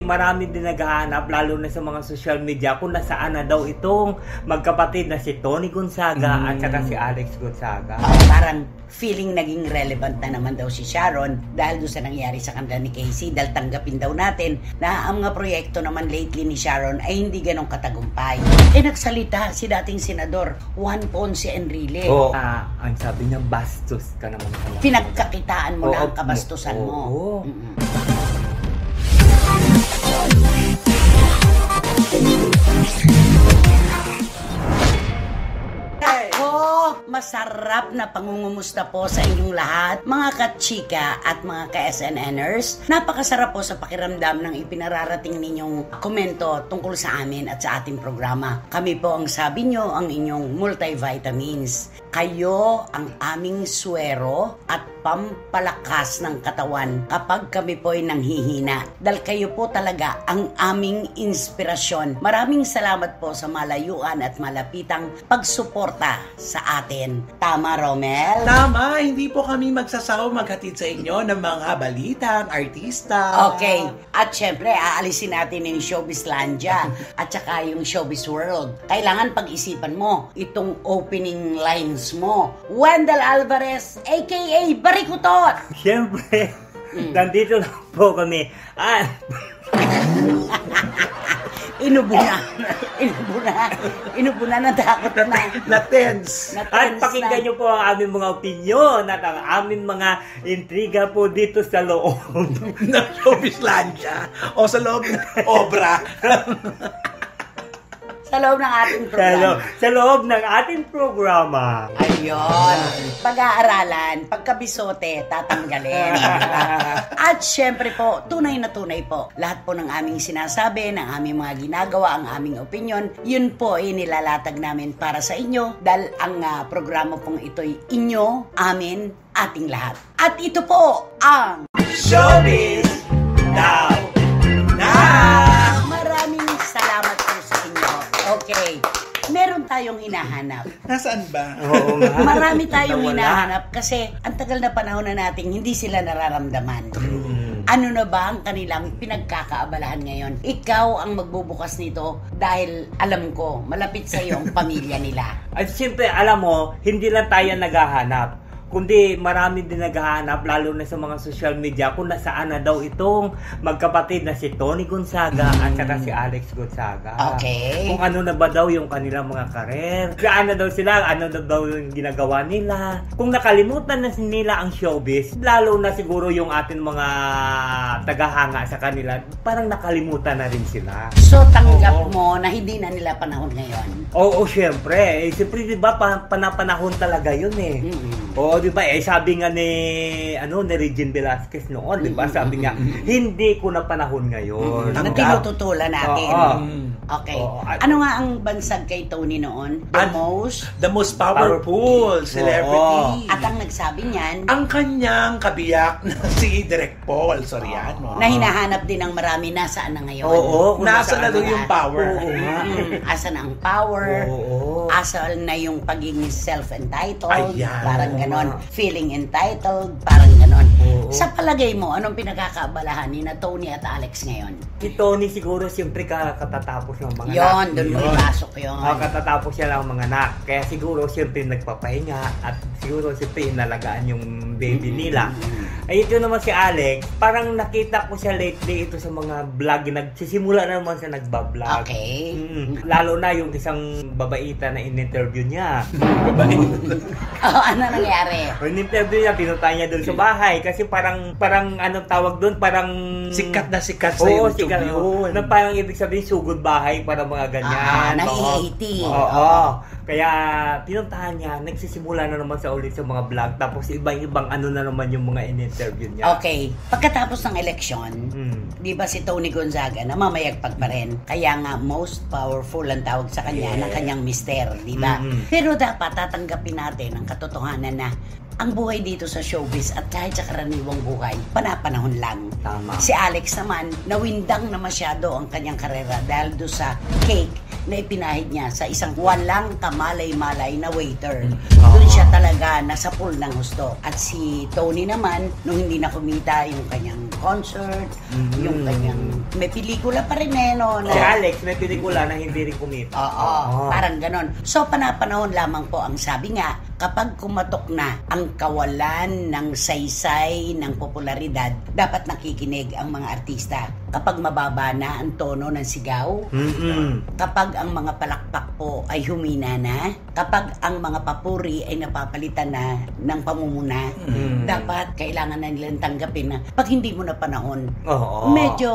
Marami din naghahanap, lalo na sa mga social media, kung nasaan na daw itong magkapatid na si Tony Gonzaga at saka si Alex Gonzaga. Parang feeling naging relevant na naman daw si Sharon dahil doon sa nangyari sa kanila ni Casey, dahil tanggapin daw natin na ang mga proyekto naman lately ni Sharon ay hindi ganong katagumpay. Nagsalita si dating senador Juan Ponce Enrile. Ang sabi niya, bastos ka naman pala. Pinagkakitaan mo na ang kabastusan mo. Masarap na pangungumusta po sa inyong lahat, mga kachika at mga ka-SNNers. Napakasarap po sa pakiramdam ng ipinararating ninyong komento tungkol sa amin at sa ating programa. Kami po ang sabi nyo, ang inyong multivitamins. Kayo ang aming suwero at pampalakas ng katawan kapag kami po ay nanghihina. Dahil kayo po talaga ang aming inspirasyon. Maraming salamat po sa malayuan at malapitang pagsuporta sa atin. Tama, Romel? Tama, hindi po kami magsasawa maghatid sa inyo ng mga balitang artista. Okay, at syempre, aalisin natin yung Showbizlandia at saka yung Showbiz World. Kailangan pag-isipan mo itong opening lines mo. Wendell Alvarez, aka Barikutot! Siyempre, nandito lang po kami. Inubo na, natakot na. Na-tense. At pakinggan nyo po ang aming mga opinyon at ang aming mga intriga po dito sa loob ng Showbizlandia o sa loob ng obra. Sa loob ng ating programa. Sa loob ng ating programa. Ayun. Pag-aaralan, pagkabisote, tatanggalin. At syempre po, tunay na tunay po. Lahat po ng aming sinasabi, ng aming mga ginagawa, ang aming opinion, yun po ay nilalatag namin para sa inyo dahil ang programa pong ito'y inyo, amin, ating lahat. At ito po ang Showbiz Now! Maraming salamat po sa inyo. Okay. Meron tayong hinahanap. Nasaan ba? Oo nga. Marami tayong hinahanap kasi ang tagal na panahon na nating hindi sila nararamdaman. Ano na ba ang kanilang pinagkakaabalahan ngayon? Ikaw ang magbubukas nito dahil alam ko, malapit sa iyo ang pamilya nila. At siyempre, alam mo, hindi lang tayo naghahanap, kundi marami din naghahanap, lalo na sa mga social media, kung nasaan na daw itong magkapatid na si Tony Gonzaga at saka si Alex Gonzaga. Okay. Kung ano na ba daw yung kanilang mga karer, saan na daw sila, ano na daw yung ginagawa nila. Kung nakalimutan na nila ang showbiz, lalo na siguro yung ating mga tagahanga sa kanila, parang nakalimutan na rin sila. So tanggap mo na hindi na nila panahon ngayon? Oo, syempre. Siyempre, di ba, panahon talaga yun eh. Oo, di ba? Sabi nga ni Regine Velasquez noon, di ba? Sabi nga, hindi ko na panahon ngayon. Na tinututulan natin. Okay. Ano nga ang bansag kay Tony noon? The most powerful celebrity. At ang nagsabi niyan, ang kanyang kabiyak na si Direk Paul Soriano. na hinahanap din ng marami, nasaan na ngayon? Oo. Nasa na doon yung power. Asan ang power? Oo. Asan na yung pagiging self-entitled? Ayan. Parang ganon. Feeling entitled? Parang ganon. Oo. Sa palagay mo, anong pinagkakaabalahan ni na Tony at Alex ngayon? Si Tony siguro siyempre katatapos ng mga Yon, doon mo ipasok yun. Katatapos siya lang mga anak. Kaya siguro siyempre nagpapahinga at siguro siyempre inalagaan yung baby nila. Ay ito naman si Alex, parang nakita ko siya lately ito sa mga vlog. Nagsisimula na naman siya nagbablog. Okay. Lalo na yung isang babaita na in-interview niya. Ano nangyari? In-interview niya, pinunta niya doon sa bahay kasi parang anong tawag doon, parang Sikat na sikat sa Oo, YouTube sikat. yun. Na parang ibig sabihin sugod bahay para mga ganyan. Nai-80. Oo. Kaya pinuntahan niya, nagsisimula na naman sa ulit sa mga vlog, tapos ibang ano na naman yung mga in-interview niya. Okay. Pagkatapos ng eleksyon, di ba si Tony Gonzaga namamayagpag pa rin? Kaya nga most powerful ang tawag sa kanya ng kanyang mister, di ba? Pero dapat tatanggapin natin ang katotohanan na ang buhay dito sa showbiz at kahit sa karaniwang buhay, panapanahon lang. Tama. Si Alex naman, nawindang na masyado ang kanyang karera dahil do sa cake na ipinahid niya sa isang walang kamalay-malay na waiter. Doon siya talaga nasa pool ng husto. At si Tony naman, nung hindi na kumita yung kanyang concert, yung kanyang... May pelikula pa rin no? Si Alex, may pelikula na hindi rin kumita. Oo, parang ganon. So, panapanahon lamang po ang sabi nga, kapag kumatok na ang kawalan ng saysay ng popularidad, dapat nakikinig ang mga artista. Kapag mababa na ang tono ng sigaw, kapag ang mga palakpak po ay humina na, kapag ang mga papuri ay napapalitan na ng pamumuna, dapat kailangan na nilang tanggapin na pag hindi mo na panahon, medyo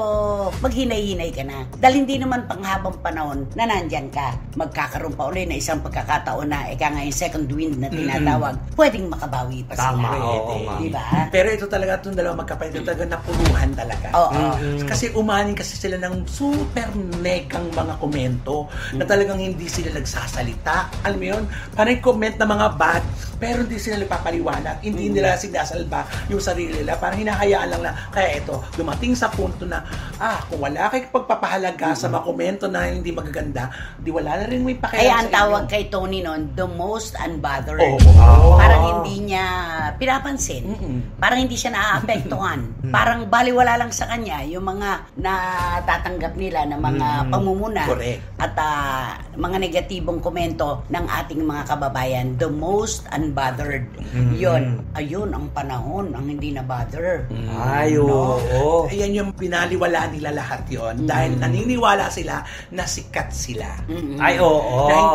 maghinay-hinay ka na. Dahil hindi naman panghabang panahon na nandyan ka. Magkakaroon pa ulit na isang pagkakataon na ika nga yung second wind na tinatawag, pwedeng makabawi pa sila. Tama, diba? Pero ito talaga, itong dalawang magkapatid, talaga napuruhan talaga. Kasi umanin kasi sila ng super negang mga komento na talagang hindi sila nagsasalita. Alam mo yun? Parang comment na mga bad, pero hindi sila nagpapaliwanag. Hindi nila sinasalba yung sarili nila. Parang hinahayaan lang na, kaya ito, dumating sa punto na, kung wala kay pagpapahalaga sa mga komento na hindi magaganda, di wala na rin may pakialam. Kaya ang tawag kay Tony noon, the most unbothered. Parang hindi niya pinapansin. Parang hindi siya naaapektuhan. Parang baliwala lang sa kanya yung mga natatanggap nila na mga pamumuna. Correct. At mga negatibong komento ng ating mga kababayan. The most unbothered. Yun. Ayun ang panahon ang hindi na bother. Ayan yung binaliwala nila lahat yon dahil naniniwala sila na sikat sila. Na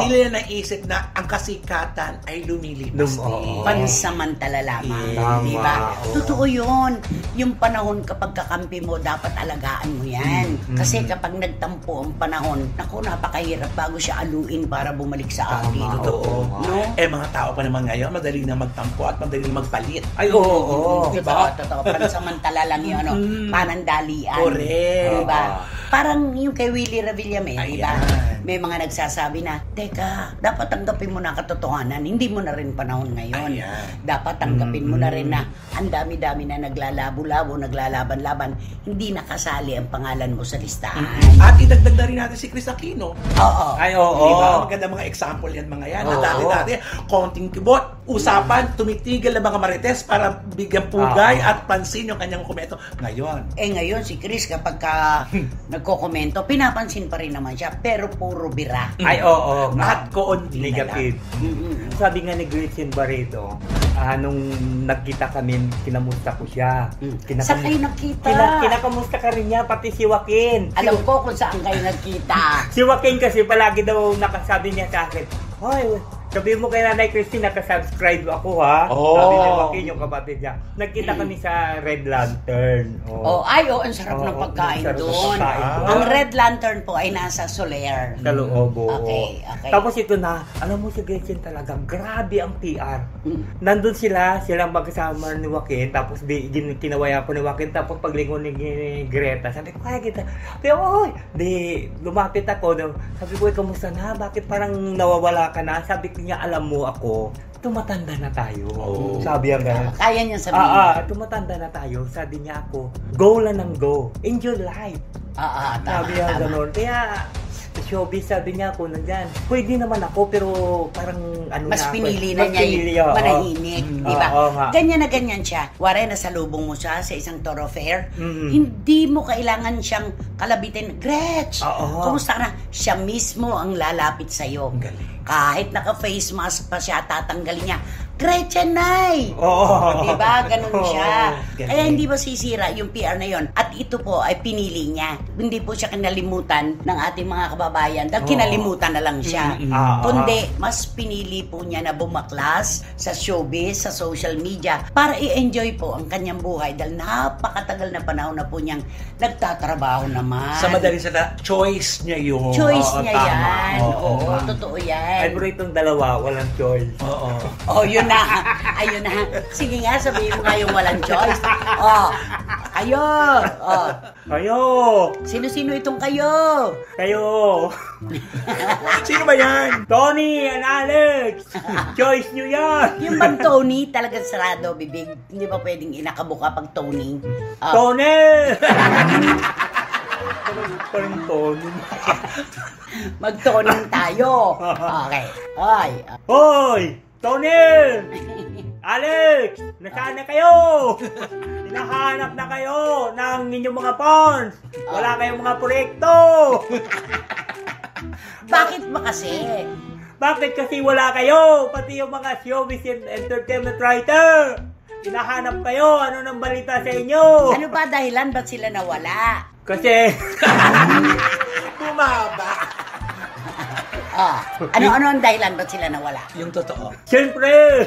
hindi nila naisip na ang kasikatan ay lumilipas din. Pansamantala lamang. Diba? Totoo yun. Yung panahon kapag kakampi mo, dapat alagaan mo yan. Kasi kapag nagtampo ang panahon, naku, napakahirap bago siya aluin para bumalik sa atin. No? Mga tao pa naman ngayon, madali na magtampo at madali na magpalit. Diba? Totoo. Pansamantala lang yun. Panandalian. Correct. Diba? Parang yung kay Willie Revillame, diba? May mga nagsasabi na, teka, dapat tanggapin mo na katotohanan. Hindi mo na rin panahon ngayon. Dapat tanggapin mo na rin na ang dami-dami na naglalabo-labo, naglalaban-laban, hindi nakasali ang pangalan mo sa listahan. At idagdag na rin natin si Chris Aquino. Oo. Maganda mga example yan mga yan. Dati-dati, konting kibot, usapan, tumitigil ang mga marites para bigyan pugay at pansin yung kanyang komento. Ngayon si Chris kapag nagko-komento, pinapansin pa rin naman siya, pero puro bira. At koonti negative. Sabi nga ni Gretchen Barreto, nung nagkita kami, kinamusta ko siya. Saan kayo nagkita? Kinakamusta ka rin niya, pati si Joaquin. Alam ko kung saan kayo nagkita. Si Joaquin kasi palagi daw nakasabi niya sa akin, hoy, sabi mo kay Nanay Christine, nakasubscribe ako ha. Sabi ni Joaquin, yung kapatid niya. Nagkita kami sa Red Lantern. Ang sarap ng pagkain doon. Ang Red Lantern po ay nasa Soler. Sa loob. Okay. Tapos ito na, alam mo si Gretchen talaga, grabe ang PR. Nandun silang magkasama ni Joaquin, tapos kinawaya ko ni Joaquin, tapos paglingon ni Greta, sabi ko, kaya kita. Pero lumapit ako, sabi ko, kamusta na? Bakit parang nawawala ka na? Sabi ko niya, alam mo ako, tumatanda na tayo. Sabi niya gano'n. Kaya niya sabihin. Tumatanda na tayo. Sabi niya ako, go lang ng go. Enjoy life. Sabi niya gano'n. Kaya, showbiz, sabi niya ako nandyan. Pwede naman ako, pero parang mas pinili na niya manahimik. Diba? Ganyan na ganyan siya. Wari, nasalubong mo siya sa isang thoroughfare. Hindi mo kailangan siyang kalabitin. Gretch! Kumusta na? Siya mismo ang lalapit sa'yo. Kahit naka-face mask pa siya, tatanggalin niya. Gretchen, Nay! Diba? Ganun siya. Kaya hindi ba sisira yung PR na yon? At ito po ay pinili niya. Hindi po siya kinalimutan ng ating mga kababayan dahil kinalimutan na lang siya. Kundi, mas pinili po niya na bumaklas sa showbiz, sa social media para i-enjoy po ang kanyang buhay dahil napakatagal na panahon na po niyang nagtatrabaho naman. Sa madaling salita, choice niya yun. Choice niya yan. Totoo yan. Ay, bro, itong dalawa, walang choice. Yun na. Ayun na. Sige nga, sabihin mo nga yung walang choice. Kayo. Oh. Kayo. Sino-sino itong kayo? Kayo. Sino ba yan? Tony and Alex. Choice nyo yan. Yung bang Tony, talagang sarado, bibig. Hindi ba pwedeng inakabuka pag Tony? Tony. Parang Tony. Mag-toning tayo. Okay. Ay. Hoy! Tony! Alex! Nasaan na kayo? Hinahanap na kayo ng inyong mga fans. Wala kayong mga proyekto. Bakit ba kasi? Bakit kasi wala kayo? Pati yung mga showbiz and entertainment writer. Hinahanap kayo. Ano nang balita sa inyo? Ano ba dahilan? Ba't sila nawala? Kasi... Bumaba. Ano ang dahilan? Ba't sila nawala? Yung totoo. Siyempre!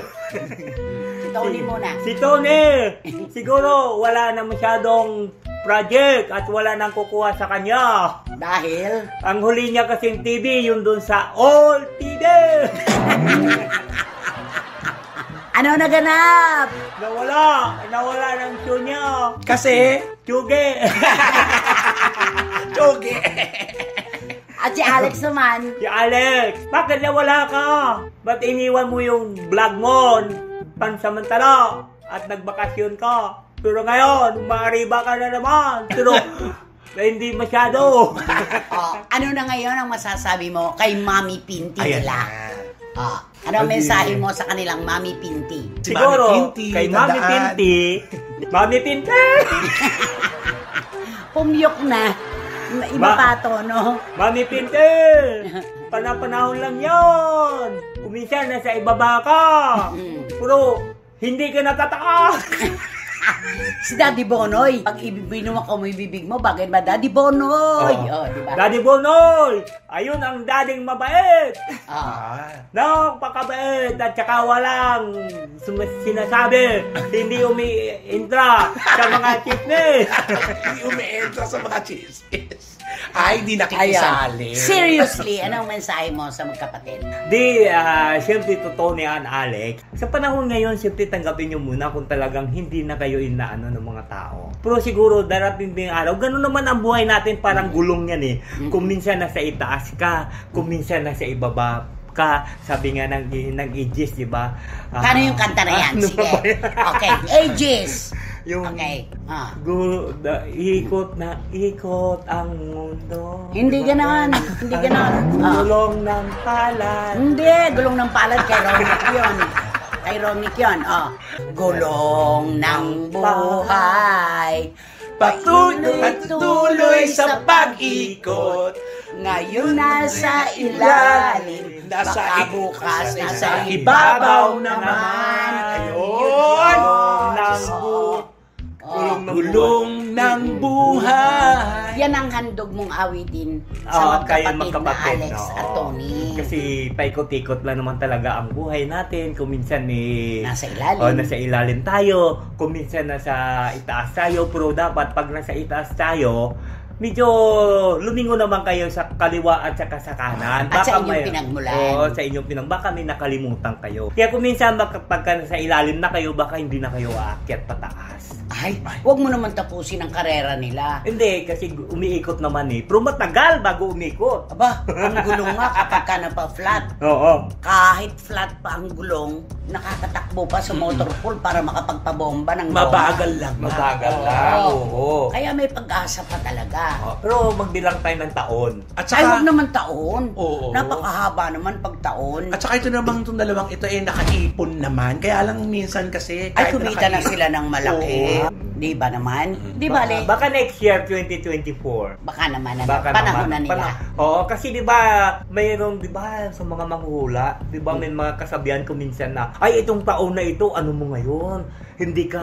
Si Tony muna. Si Tony! Siguro wala na masyadong project at wala nang kukuha sa kanya. Dahil? Ang huli niya kasing TV, yung dun sa All TV! Ano naganap? Nawala ng show niya. Kasi, Tsuge! Choge. At si Alex naman. Si Alex, bakit nawala ka? Ba't iniwan mo yung vlog mo pansamantala at nagbakasyon ka? Pero ngayon, maariba ka na naman. Pero hindi masyado. Ano na ngayon ang masasabi mo kay Mami Pinti Ayan nila? na. Ano ang mensahe mo sa kanilang Mami Pinti? Si Siguro, Mami Pinti, kay Mami tandaan. Pinti, Mami Pinti! Pumyok na. Iba pa to, no? Mami Pinti! Panahon lang yan! Kuminsan nasa ibaba ka! Pero hindi ka natataas! Si Daddy Bonoy. Pag ibinumak mo yung bibig mo, bagay ba Daddy Bonoy? Diba? Daddy Bonoy! Ayun ang dading mabait! Napakabait at saka walang sinasabi, hindi umi-intra sa mga chismis. Hindi umi-entra sa mga chismis. Ay, di nakikisali. Seriously, anong mensahe mo sa magkapatid? Siyempre totoo ni Alex. Sa panahon ngayon, siyempre tanggapin nyo muna kung talagang hindi na kayo inaano ng mga tao. Pero siguro darating din araw, ganun naman ang buhay natin, parang gulong yan eh. Kung minsan nasa itaas ka, kung minsan nasa ibaba ka, sabi nga ng Aegis, di ba? Paano yung kanta na yan? Sige. Okay, Aegis. Yung Okay. ikot na ikot ang mundo. Hindi gano'n. Hindi gano'n. Gulong ng palad. Hindi, gulong ng palad kay Romic yun. Kay Romic yun. Gulong ng buhay. Patuloy sa pag-ikot. Ngayon nasa ilalim. Baka bukas nasa ibabaw naman. Ayun! Gulong ng buhay. Yan ang handog mong awitin Oo, sa kayo magkapatid na magkapatid, Alex no? at Tony. Kasi paikot-ikot lang naman talaga ang buhay natin. Kung minsan Nasa ilalim. nasa ilalim tayo. Kung minsan nasa itaas tayo. Pero dapat pag nasa itaas tayo, medyo lumingo naman kayo sa kaliwa at saka sa kanan. At sa inyong pinagmulan. Oo, sa inyong baka may nakalimutan kayo. Kaya kung minsan pagka nasa ilalim na kayo, baka hindi na kayo aakyat pataas. Ay, huwag mo naman tapusin ang karera nila. Hindi, kasi umiikot naman eh. Pero matagal bago umikot. Aba, ang gulong nga kapag ka napa-flat. Oo. Kahit flat pa ang gulong, nakakatakbo pa sa motorpool para makapagpabomba ng bomba. Mabagal lang. Mabagal lang. Oo. Kaya may pag-asa pa talaga. Pero magbilang tayo ng taon. At Ay, saka, huwag naman taon. Oo. Napakahaba naman pag taon. At saka ito namang itong dalawang ito nakaipon naman. Kaya lang minsan kasi... Ay, kahit kumita na nakaipon- sila ng malaki. Oo. Di ba naman? Di ba, Le? Baka next year, 2024. Baka naman, Baka panahon naman. na nila. Oo, kasi 'di ba, mayroong 'di ba sa mga manghuhula, 'di ba may mga kasabihan ko minsan na, ay itong taon na ito, ano mo ngayon? Hindi ka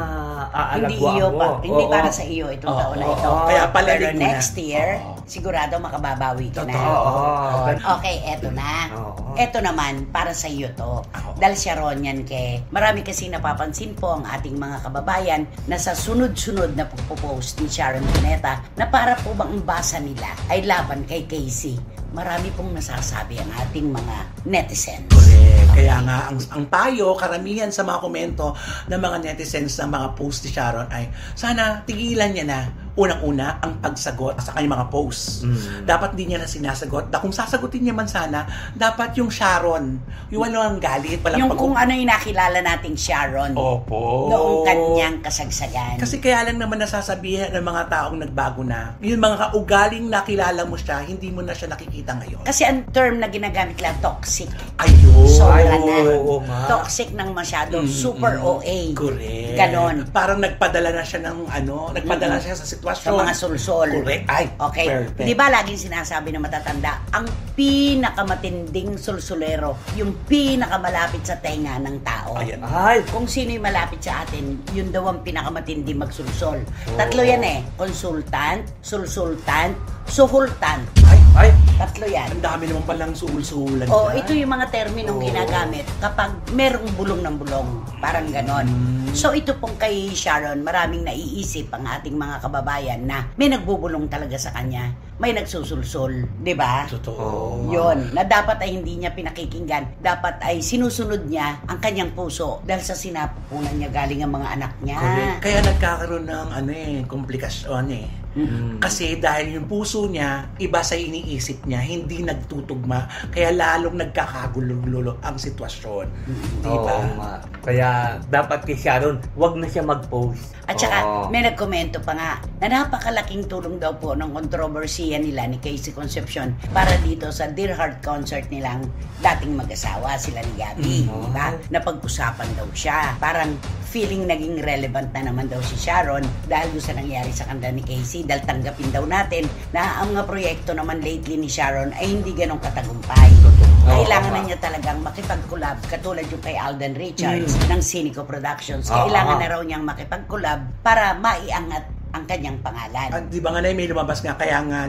Hindi aalagwa iyo mo. pa. Hindi Oo. para sa iyo itong taon na ito. Kaya Pero palalig mo na. next year, sigurado makababawi ka na. Oo. Okay, eto na. Oo. Eto naman, para sa iyo to. Dahil siya ron yan marami kasi napapansin po ang ating mga kababayan na sa sunod-sunod na pagpo-post ni Sharon Cuneta na para po bang basa nila ay laban kay Casey. marami pong nasasabi ang ating mga netizens. Correct. Kaya nga, ang payo, karamihan sa mga komento ng mga netizens ng mga post ni Sharon ay, sana tigilan niya na unang-una ang pagsagot sa kanyang mga posts. Dapat hindi niya na sinasagot. Kung sasagutin niya man sana, dapat yung Sharon, yung walang galit, walang Yung kung ano yung nakilala nating Sharon. Opo. Noong kanyang kasagsagan. Kasi kaya lang naman nasasabihan ng mga taong nagbago na, yung mga kaugaling nakilala mo siya, hindi mo na siya nakikita ngayon. Kasi ang term na ginagamit lang, toxic. Ayun. Sobra na. oo nga. Toxic ng masyado. Super OA. Correct. Ganon. Parang nagpadala na siya ng nagpadala siya sa sitwasyon. Sa mga sulsol. Correct. Ay, Okay. perfect. Di ba laging sinasabi ng matatanda, ang pinakamatinding sulsulero, yung pinakamalapit sa tenga ng tao. Ayan. Ay, Kung sino yung malapit sa atin, yun daw ang pinakamatindi magsulsol. Tatlo yan eh. Consultant, sulsultant, suhultant. ay, Tatlo yan. Ang dami naman palang suul-suulan. O, dyan. ito yung mga terminong ginagamit kapag merong bulong ng bulong. Parang ganon. So, ito pong kay Sharon, maraming naiisip ang ating mga kababayan na may nagbubulong talaga sa kanya. May nagsusulsul. Di ba? Totoo. Yun, na dapat ay hindi niya pinakikinggan. Dapat ay sinusunod niya ang kanyang puso dahil sa sinapupunan niya galing ang mga anak niya. Correct. Kaya nagkakaroon ng komplikasyon eh. Kasi dahil yung puso niya, iba sa iniisip niya, hindi nagtutugma, kaya lalong nagkakagulo-gulo ang sitwasyon. Diba? oo nga. Kaya dapat kay Sharon, wag na siya mag-post. At saka, Oo. may nagkomento pa nga na napakalaking tulong daw po ng kontrobersiya nila ni Casey Concepcion para dito sa Dear Heart concert nilang dating mag-asawa, sila ni Gabby. Diba? Napag-usapan daw siya. Parang feeling naging relevant na naman daw si Sharon dahil doon sa nangyari sa kanda ni Casey, dahil tanggapin daw natin na ang mga proyekto naman lately ni Sharon ay hindi ganong katagumpay. Kailangan na niya talagang makipag-collab katulad yung kay Alden Richards ng Cynico Productions. Kailangan na raw niyang makipag-collab para maiangat ang kanyang pangalan. Di ba nga na may lumabas nga, kaya nga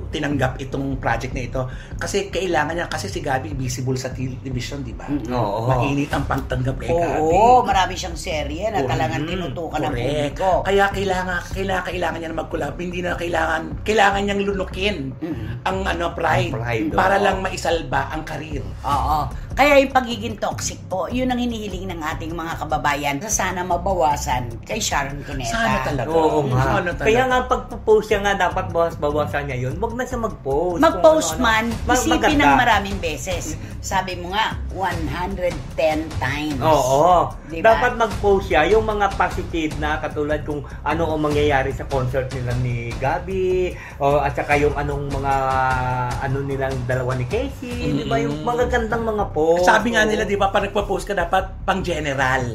tinanggap itong project na ito. Kasi kailangan niya, kasi si Gabby visible sa television, di ba? Oo. Mainit ang pagtanggap kay Gabby. Oo, marami siyang serye na talagang tinutukan ng Correct. publiko. Kaya kailangan niya na mag-collab. Hindi na kailangan niyang lunukin ang pride, Ang pride, para oo. lang maisalba ang karir. Oo. Kaya yung pagiging toxic po, yun ang hinihiling ng ating mga kababayan na sana mabawasan kay Sharon Cuneta. Sana talaga. Oo nga. Sana talaga. Kaya nga pagpo-post siya nga dapat bawas-bawasan niya yun. Wag na siya mag-post. Mag-post Kung man, ano-ano. isipin Maganda. ng maraming beses. Sabi mo nga, 110 times. Oo. Diba? Dapat mag-post siya yung mga positive na katulad kung ano ang mangyayari sa concert nila ni Gabby at saka yung anong mga nilang dalawa ni Casey, di ba? Yung magagandang mga post. Sabi nga nila, di ba, pag nagpa-post ka, dapat pang general.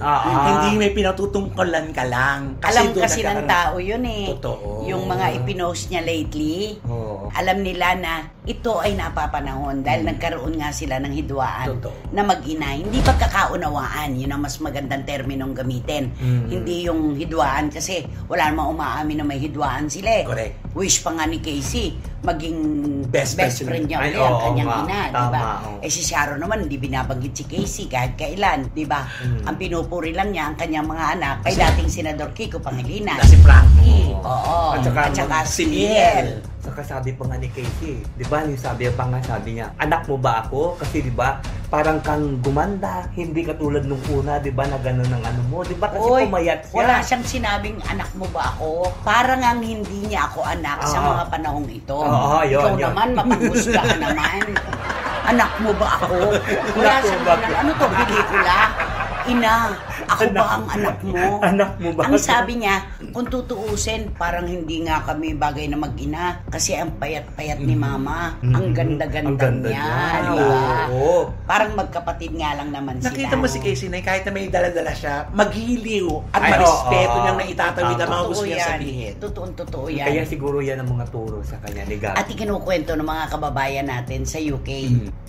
Hindi may pinatutungkulan ka lang. Alam doon kasi ng nagkakaroon- tao yun eh. Totoo. Yung mga ipinost niya lately, Oo. alam nila na ito ay napapanahon dahil nagkaroon nga sila ng hidwaan Totoo. na mag-ina. Hindi pagkakaunawaan, yun ang mas magandang terminong gamitin. Hindi yung hidwaan kasi wala namang umaamin na may hidwaan sila eh. Correct. Wish pa nga ni Casey maging Best friend niya Ay, ulit ang oo kanyang nga. ina, Tama, di ba? oo. Eh si Sharon naman hindi binabanggit si Casey kahit kailan, di ba? Ang pinupuri lang niya ang kanyang mga anak kay dating Senador Kiko Pangilinan. Na si Frankie. Oo. At saka si si Miel. Saka sabi pa nga ni Casey, di ba, yung sabi niya, anak mo ba ako? Kasi di ba, parang kang gumanda, hindi katulad nung una, di ba, na gano'n ang ano mo, di ba, kasi Oy, pumayat siya. wala siyang sinabing anak mo ba ako? Parang ang hindi niya ako anak sa mga panahong ito. Oo, yun, Ikaw yun. naman, mapanghusga ka naman. Anak mo ba ako? Wala Anak mo siyang ba ganun. ako? Ano to, pelikula? Ina, ako ba ang anak mo? Anak mo ba Ang ako? sabi niya, kung tutuusin, parang hindi nga kami bagay na mag-ina kasi ang payat-payat ni mama. Ang ganda-ganda Ang ganda niya. niya. Di ba? Oo. Parang magkapatid nga lang naman sila. Nakita mo si Casey na kahit na may dala-dala siya, maghiliw at Ay, marespeto oo. niyang naitatawid ang mga gusto Totoo niya yan. sabihin. Totoo yan. Kaya siguro yan ang mga turo sa kanya ni Gabby. At ikinukwento ng mga kababayan natin sa UK.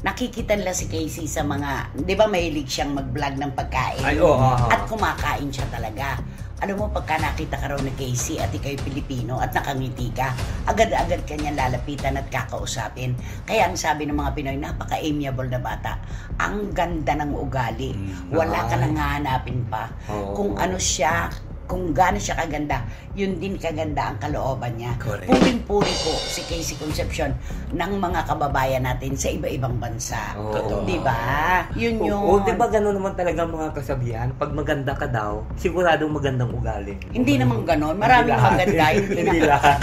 Nakikita nila si Casey sa mga, di ba mahilig siyang mag-vlog ng pagkain? Ay, oo. At kumakain siya talaga. Alam mo, pagka nakita ka raw ni Casey at ikaw'y Pilipino at nakangiti ka, agad-agad kanyang lalapitan at kakausapin. Kaya ang sabi ng mga Pinoy, napaka-amiable na bata. Ang ganda ng ugali. Wala ka nang hahanapin pa. Oo. Kung ano siya, kung gaano siya kaganda, yun din kaganda ang kalooban niya. Correct. Puring-puri po si Casey Concepcion ng mga kababayan natin sa iba-ibang bansa. Totoo. Di ba? Yun yun. O, di ba gano'n naman talaga mga kasabihan? Pag maganda ka daw, siguradong magandang ugali. Hindi naman ganon. Maraming Hindi lahat. maganda. Hindi lahat.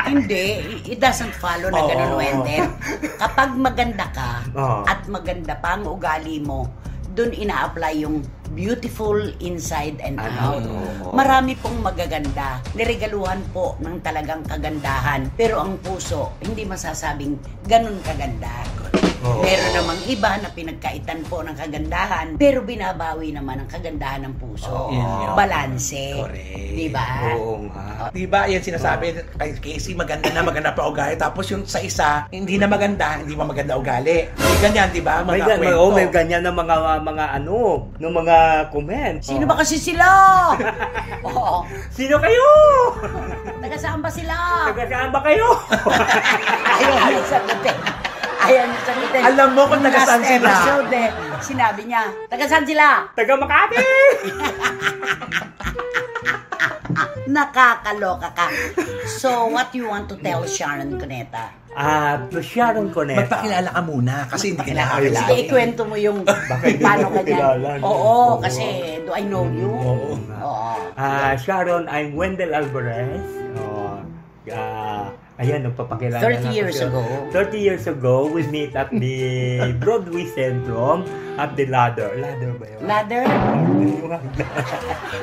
Hindi. It doesn't follow na ganon, Oo. Wender. Kapag maganda ka Oo. at maganda pa ang ugali mo, dun ina-apply yung beautiful inside and out. Oo. Marami pong magaganda. Niregaluhan po ng talagang kagandahan. Pero ang puso, hindi masasabing ganun kaganda. Oo. Meron namang iba na pinagkaitan po ng kagandahan, pero binabawi naman ang kagandahan ng puso. Yun. Balanse. Correct. Diba? Oo nga. Diba, yan sinasabi kay Casey, maganda pa ugali. Tapos yung sa isa, hindi na maganda, hindi pa maganda ugali. Ganyan, diba? May, Mga kwento. may ganyan na ng mga comment. Sino ba kasi sila? Oo. Sino kayo? Taga saan ba sila? Taga saan ba kayo? Ayaw niya sagutin. Ayaw niya sagutin. Alam mo kung taga saan Last sila. episode sinabi niya, taga saan sila? Taga Makati! Nakakaloka ka. So, what you want to tell Sharon Cuneta? To Sharon Cuneta. Magpakilala ka muna kasi hindi ka nakakilala. Sige, ikwento mo yung hindi paano mo ka niya. kilala, no? Oo, Oo. kasi do I know you? Oo. Oo. Sharon, I'm Wendell Alvarez. Ayan, nagpapakilala 30 na ako years siya. ago. 30 years ago, we meet at the Broadway Centrum at the Ladder. Ladder ba yun? Ladder?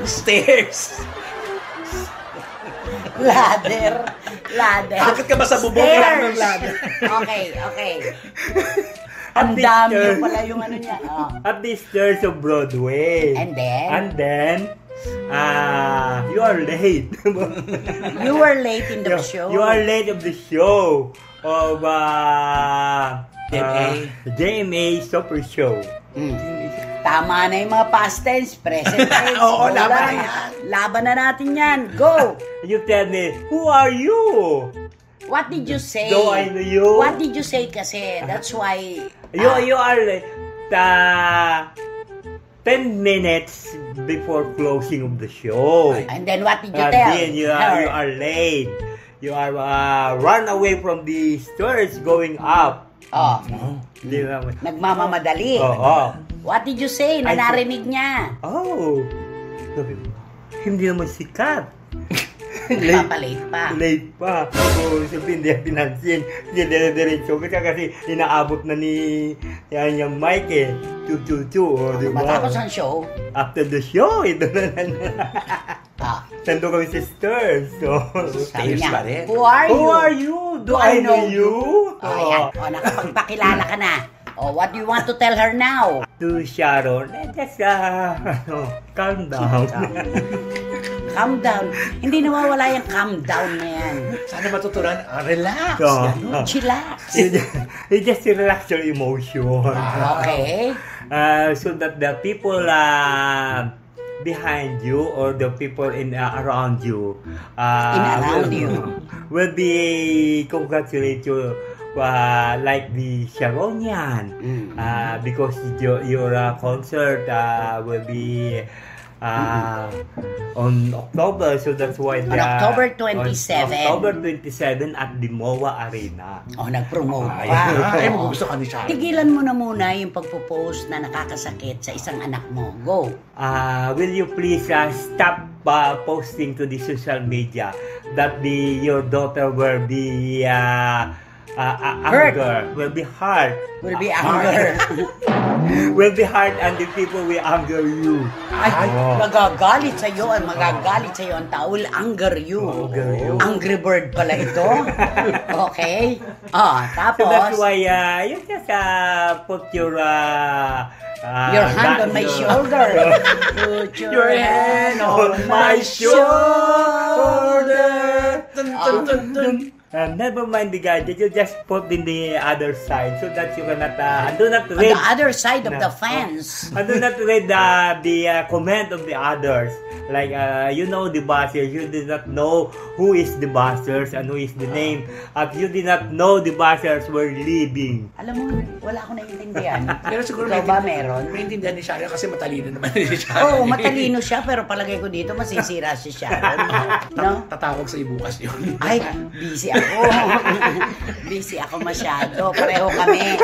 Stairs! Ladder. Ladder. Bakit ka ba sa bubong Stairs. kailangan ng ladder? Okay, okay. At Ang the dami stairs- pala yung ano niya. Oh. At the stairs of Broadway. And then? And then, you are late. You were late in the show. You are late of the show of JMA. JMA Super Show. Mm. Tama na yung mga past tense, present tense. Oo, Go laban lang. na yan. Laban na natin yan. Go! You tell me, who are you? What did you say? Do I know you? What did you say kasi? That's why... You are late. 10 minutes before closing of the show. And then what did you tell? Then you her? are late. You are run away from the stairs going up. Oh, Di ba? nagmamamadali. Oo. What did you say na I said- narinig niya? Oh. Sabi ko, hindi naman sikat. Papalate pa. Late pa. So, sabi, hindi pinansin. Hindi dire-diretso. Kasi inaabot na ni yung mic eh. Chu-chu-chu. O, di ba? Matapos ang show, After the show, ito na. Nandun kami sa stairs. So, sabi Stairs niya, pa rin. Who are who you? are you? Do I know you? Oh, ayan. Oh, nakapagpakilala ka na. Oh, what do you want to tell her now? To Sharon, just calm down. Calm down. Hindi nawawala yung calm down na yan. Sana matutunan, relax. Oo. Ganun. Chillax. You just relax your emotion. Okay. So that the people behind you or the people in around you will be congratulate you like the Sharonian because your concert will be on October, so that's why On October 27. October 27 at the MOA Arena. Oh, nag-promote pa. Ay, Oo. gusto ka ni Sharon. Tigilan mo na muna yung pagpo-post na nakakasakit sa isang anak mo. Go. Will you please stop posting to the social media that your daughter will be Hurt. anger, will be hard, Will be anger. will be hard, and the people will anger you. Ay, Oh. magagalit sa'yo at magagalit sa'yo ang tao. Will anger you. Anger you. Angry bird pala ito. Okay? So that's Tapos, why you just put your your hand on my shoulder. Put Your hand on my shoulder. Dun, dun, dun, dun. Never mind the gadget, you just put in the other side so that you cannot do not On read. the other side of the fence. I do not read the comment of the others. Like, you know the Busters, you did not know who is the Busters and who is the name. At you did not know the Busters were leaving. Alam mo, wala akong naiintindihan. Pero siguro Ikaw ba meron? May intindihan ni Sharon kasi matalino naman si Sharon. Oo, matalino siya, pero palagay ko dito masisira si Sharon. No? Tatawag sa bukas yun. Ay, busy ako. Busy ako masyado. Pareho kami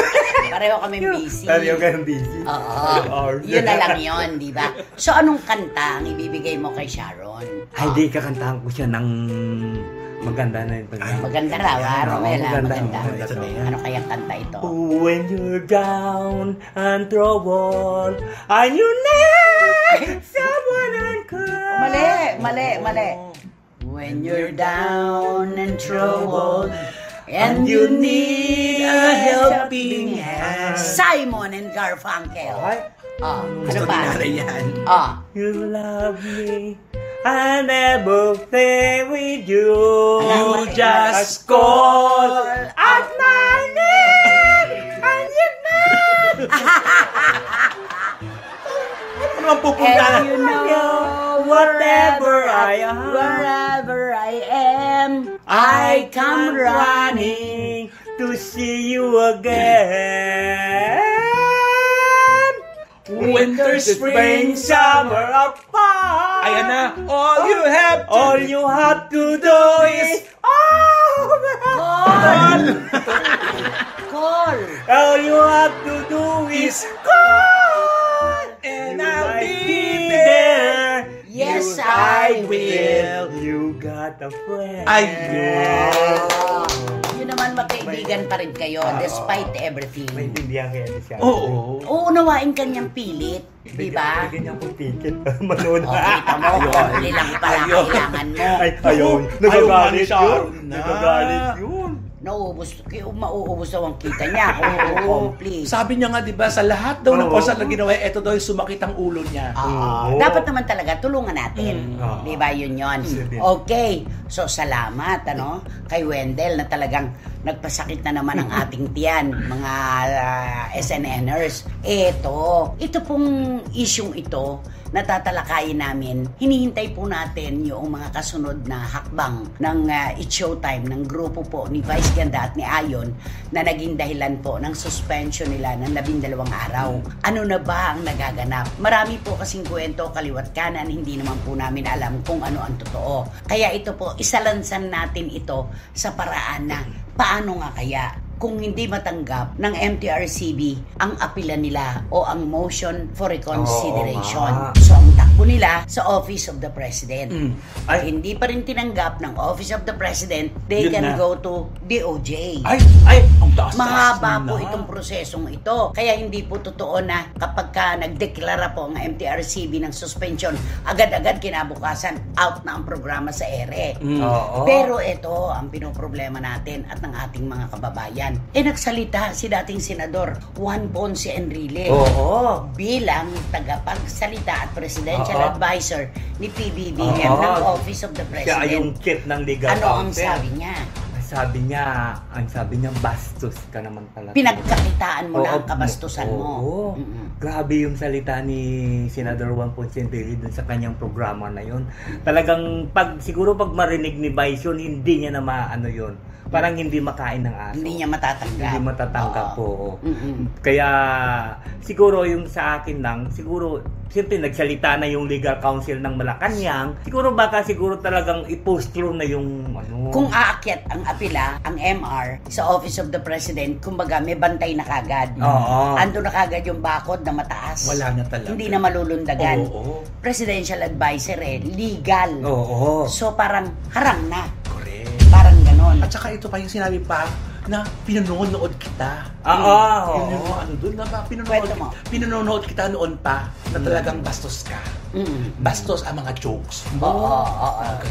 busy. Pareho kayong busy. Oo. Yun na lang yun, di ba? So, anong kanta ang ibibigay mo kay Sharon? Ay, di kakantahan ko siya ng maganda na ito. Maganda raw, Romel. maganda. Maganda. Ano kayang kanta ito? When you're down and troubled, and you need someone and cry. Mali. When you're down and troubled, and you need a helping hand. Simon and Garfunkel. Ano Gusto pa? din yan. You love me, I never stay with you. You just call at my name, and you know. Ano naman pupunta? And you know, whatever I am, wherever I am, I come running. to see you again. Winter, spring, summer, apart. Ayan na. All you have to do is Call! Call! all you have to do is call, And I'll be there. Yes, I will. You got a friend. Yun naman, magkaibigan pa rin kayo despite everything. Maintindihan kaya siya. Oo. Uunawain kanyang pilit, di ba? Bigyan niya akong ticket. Manood. O, kita mo, kompli lang pala Ayun. kailangan mo. Ay, ayun. Ayaw Nagagalit nga ni Sharon yun. na. Nagagalit yun. Mauubos daw ang kita niya kung kompli. Sabi niya nga, di ba, sa lahat daw ng kosa na ginawa, eto daw yung sumakit ang ulo niya. Oo. Dapat naman talaga tulungan natin. Oo. Di ba yun yun? Sige. Okay. So salamat kay Wendell na talagang nagpasakit na naman ang ating tiyan, mga SNNers. Ito pong isyong ito na tatalakayin namin, hinihintay po natin yung mga kasunod na hakbang ng It's Showtime ng grupo po ni Vice Ganda at ni Ayon na naging dahilan po ng suspension nila ng 12 araw. Ano na ba ang nagaganap? Marami po kasing kwento kaliwat kanan, hindi naman po namin alam kung ano ang totoo. Kaya ito po, isalansan natin ito sa paraan na paano nga kaya kung hindi matanggap ng MTRCB ang apila nila o ang motion for reconsideration. So ang takbo nila sa Office of the President. Ay, hindi pa rin tinanggap ng Office of the President, they Yun can na. go to DOJ. Ay, ang taas-taas Mahaba po na. itong prosesong ito. Kaya hindi po totoo na kapag ka nagdeklara po ang MTRCB ng suspension, agad-agad kinabukasan out na ang programa sa ere. Oo. Pero ito ang pinoproblema natin at ng ating mga kababayan. Nagsalita si dating Senador Juan Ponce Enrile bilang tagapagsalita at presidential advisor ni PBBM ng Office of the President. Siya yung chief ng legal Ano ang counsel. sabi niya? Ang sabi niya, bastos ka naman pala. Pinagkakitaan mo na ang Oo, kabastusan mo. oo. Grabe yung salita ni Senador Juan Ponce Enrile dun sa kanyang programa na yun. Talagang siguro pag marinig ni Vice yun, hindi niya na maano yun. Parang hindi makain ng aso. Hindi niya matatanggap. Hindi matatanggap po. Mm-mm. Kaya siguro yung sa akin lang, siguro siyempre nagsalita na yung legal counsel ng Malacanang. Siguro talagang i-post through na yung ano. Kung aakyat ang apila, ang MR, sa Office of the President, kumbaga may bantay na kagad. Oo. Ando na kagad yung bakod na mataas. Wala na talaga. Hindi na malulundagan. Oo. Presidential advisor legal. Oo. So parang harang na. Correct. Parang ganon. At saka ito pa yung sinabi pa na pinanonood kita. Oo. Yun yung ano doon na Kwento mo. pinanonood kita noon pa na talagang bastos ka. Bastos ang mga jokes mo. Oo.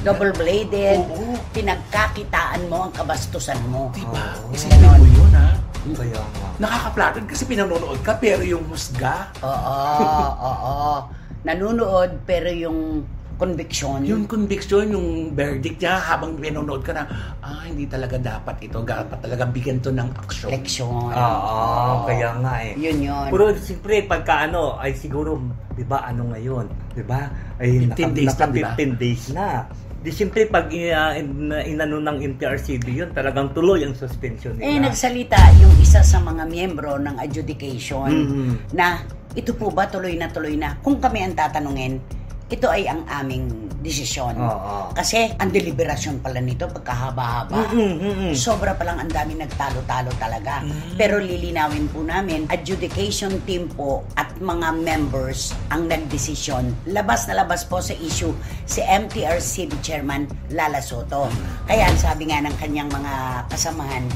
Double-bladed. Oo. Pinagkakitaan mo ang kabastusan mo. Diba? Oo. Isipin mo yun, ha? Kaya nga. Nakaka-flatter kasi pinanonood ka pero yung husga, Oo. Nanunood pero yung conviction. yung conviction, yung verdict niya habang pinanonood ka na, hindi talaga dapat ito. Dapat talaga bigyan to ng aksyon. Leksyon. Oo. Kaya nga eh. Yun. Pero siyempre pagka ay siguro, 'di ba ano ngayon? 'Di Diba? Ay, 15 days naka na, diba? 15 days na. Di siyempre pag inano ng MTRCB yun, talagang tuloy ang suspension nila. Nagsalita yung isa sa mga miyembro ng adjudication na ito po ba tuloy na? Kung kami ang tatanungin, ito ay ang aming desisyon. Kasi ang deliberasyon pala nito pagkahaba-haba. Sobra palang ang dami nagtalo-talo talaga. Pero lilinawin po namin, adjudication team po at mga members ang nagdesisyon. Labas na labas po sa issue si MTRCB Chairman Lala Soto. Kaya ang sabi nga ng kanyang mga kasamahan,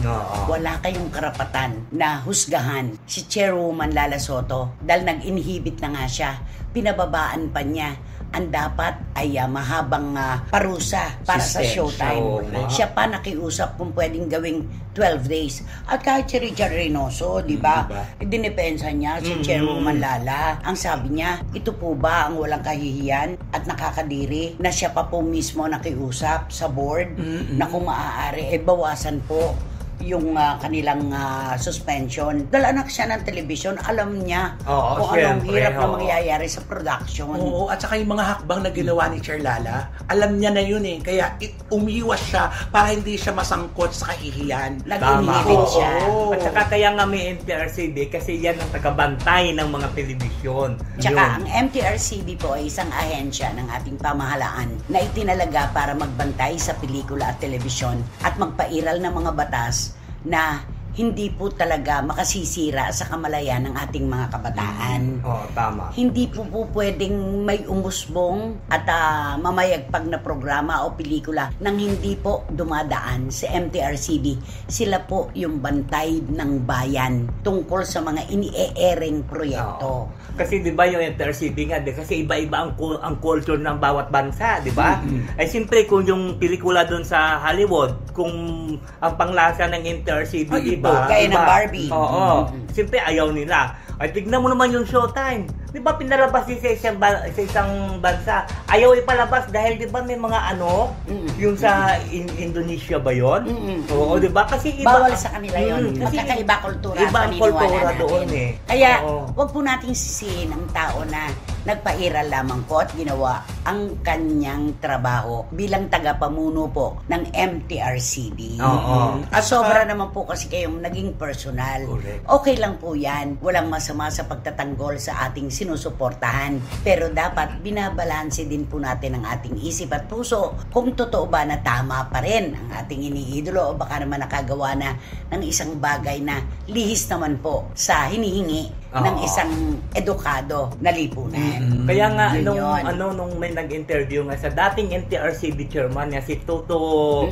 wala kayong karapatan na husgahan si Chairwoman Lala Soto dahil nag-inhibit na nga siya. Pinababaan pa niya. Ang dapat ay mahabang parusa para sa showtime. Siya pa nakiusap kung pwedeng gawing 12 days. At kahit si Richard Reynoso, di ba? Dinepensa niya si Chairwoman Lala. Ang sabi niya, ito po ba ang walang kahihiyan at nakakadiri na siya pa po mismo nakiusap sa board na kung maaari, bawasan po yung kanilang suspension. Dahil anak siya ng television, alam niya kung anong hirap na mangyayari sa production. Oo, at saka yung mga hakbang na ginawa ni Chair Lala, alam niya na yun Kaya umiwas siya para hindi siya masangkot sa kahihiyan. Nag-inhibit siya. At saka kaya nga may MTRCB kasi yan ang tagabantay ng mga telebisyon. Tsaka ang MTRCB po ay isang ahensya ng ating pamahalaan na itinalaga para magbantay sa pelikula at telebisyon at magpairal ng mga batas na hindi po talaga makasisira sa kamalayan ng ating mga kabataan. Tama. Hindi po pwedeng may umusbong at mamayagpag na programa o pelikula nang hindi po dumadaan sa MTRCB. Sila po yung bantay ng bayan tungkol sa mga ini-eering proyekto. Kasi 'di ba yung MTRCB nga, kasi iba-iba ang culture ng bawat bansa, 'di ba? Ay siyempre kung yung pelikula doon sa Hollywood, kung ang panglasa ng MTRCB, gaya ng Barbie. Siyempre ayaw nila. Ay tignan mo naman yung Showtime. 'Di ba pinalabas sa isang bansa? Ayaw ipalabas dahil 'di ba may mga yung sa Indonesia ba 'yon? Oo, 'di ba? Kasi iba bawal sa kanila 'yon. Magkakaiba kultura, iba ang kultura doon Kaya wag po nating sisihin ang tao na nagpairal lamang po at ginawa ang kanyang trabaho bilang tagapamuno po ng MTRCB. At sobra naman po kasi kayong naging personal. Okay lang po yan. Walang masama sa pagtatanggol sa ating sinusuportahan. Pero dapat binabalanse din po natin ang ating isip at puso kung totoo ba na tama pa rin ang ating iniidolo o baka naman nakagawa na ng isang bagay na lihis naman po sa hinihingi ng isang edukado na lipunan. Kaya nga nung may nag-interview nga sa dating MTRCB chairman niya si Toto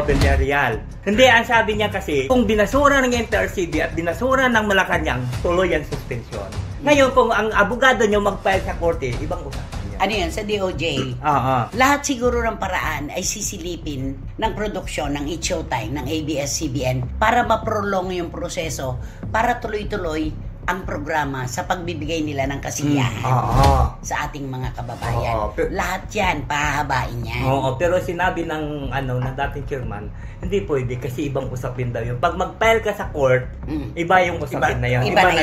Villarreal. Hindi, ang sabi niya kasi kung binasura ng MTRCB at binasura ng Malacanang, tuloy ang suspension. Ngayon kung ang abogado niyo mag-file sa korte, ibang usapan niya. Ano yun, sa DOJ? Lahat siguro ng paraan ay sisilipin ng produksyon ng It's Showtime ng ABS-CBN para maprolong yung proseso para tuloy-tuloy ang programa sa pagbibigay nila ng kasiyahan sa ating mga kababayan. Lahat yan, pahahabain yan. Pero sinabi ng dating chairman, hindi pwede kasi ibang usapin daw yun. Pag mag-file ka sa court, iba yung usapin na yun. Iba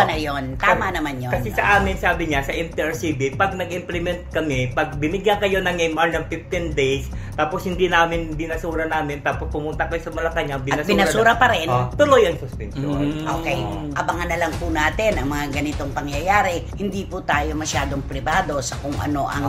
na yun. Tama naman yun. Kasi sa amin, sabi niya, sa MTRCB, pag nag-implement kami, pag binigyan kayo ng MR ng 15 days, tapos hindi binasura namin, tapos pumunta kayo sa Malacanang, binasura pa rin, tuloy ang suspension. Okay. Abangan na lang po natin ang mga ganitong pangyayari. Hindi po tayo masyadong pribado sa kung ano ang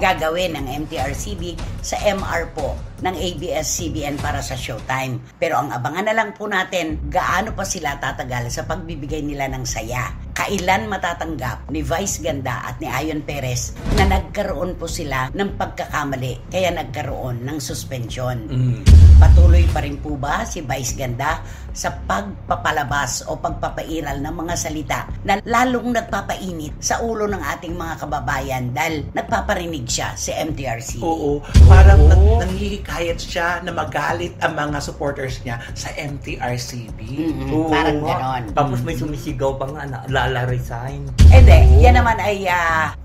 gagawin ng MTRCB sa MR po ng ABS-CBN para sa Showtime. Pero ang abangan na lang po natin, gaano pa sila tatagal sa pagbibigay nila ng saya. Kailan matatanggap ni Vice Ganda at ni Ayon Perez na nagkaroon po sila ng pagkakamali, kaya nagkaroon ng suspension. Patuloy pa rin po ba si Vice Ganda sa pagpapalabas o pagpapairal ng mga salita na lalong nagpapainit sa ulo ng ating mga kababayan dahil nagpaparinig siya si MTRCB? Oo, parang nanghihikayat siya na magalit ang mga supporters niya sa MTRCB. Parang ganon. Tapos may sumisigaw pa nga na Lala resign. Hindi, yan naman ay